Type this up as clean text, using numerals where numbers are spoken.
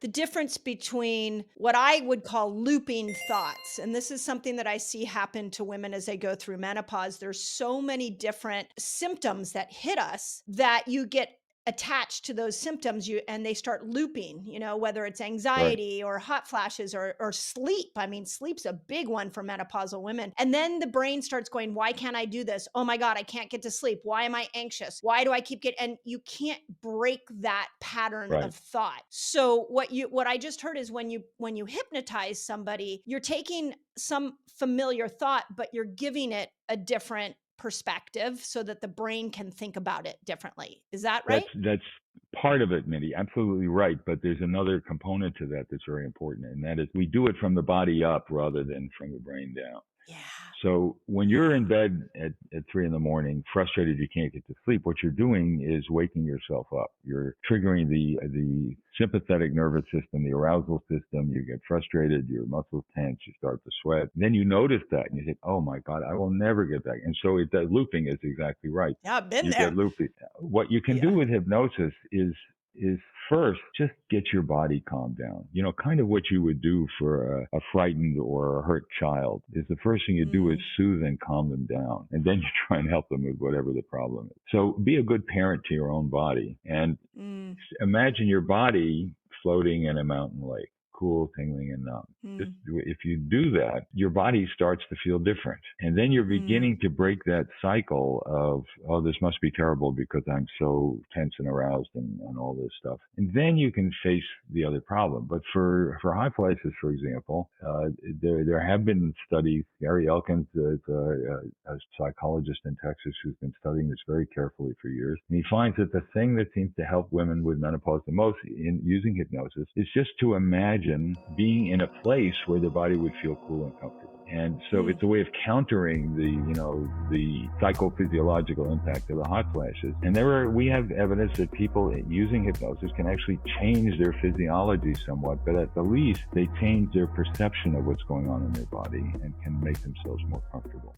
the difference between what I would call looping thoughts. And this is something that I see happen to women as they go through menopause. There's so many different symptoms that hit us that you get attached to those symptoms and they start looping, whether it's Right. anxiety or hot flashes or sleep. I mean, sleep's a big one for menopausal women. And then the brain starts going, why can't I do this? Oh my God, I can't get to sleep. Why am I anxious? Why do I keep getting, and you can't break that pattern Right. of thought. So what I just heard is when you hypnotize somebody, you're taking some familiar thought, but you're giving it a different perspective so that the brain can think about it differently. Is that right? That's part of it, Mindy. Absolutely right. But there's another component to that that's very important, and that is we do it from the body up rather than from the brain down. Yeah. So when you're Yeah. in bed at 3 in the morning, frustrated you can't get to sleep, what you're doing is waking yourself up. You're triggering the sympathetic nervous system, the arousal system. You get frustrated, your muscles tense, you start to sweat. Then you notice that and you think, oh my God, I will never get back. And so that looping is exactly right. Yeah, I've been You get there. loopy. What you can do Yeah. with hypnosis is first just get your body calmed down. Kind of what you would do for a frightened or a hurt child is the first thing you do is Mm, soothe and calm them down. And then you try and help them with whatever the problem is. So be a good parent to your own body and mm, imagine your body floating in a mountain lake, cool, tingling, and numb. Just mm, if you do that, your body starts to feel different. And then you're mm, beginning to break that cycle of, oh, this must be terrible because I'm so tense and aroused and all this stuff. And then you can face the other problem. But for high flashes, for example, there have been studies. Gary Elkins is a psychologist in Texas who's been studying this very carefully for years. And he finds that the thing that seems to help women with menopause the most in using hypnosis is just to imagine being in a place where the body would feel cool and comfortable. And so mm. it's a way of countering the psychophysiological impact of the hot flashes. And we have evidence that people using hypnosis can actually change their physiology somewhat, but at the least they change their perception of what's going on in their body and can make themselves more comfortable.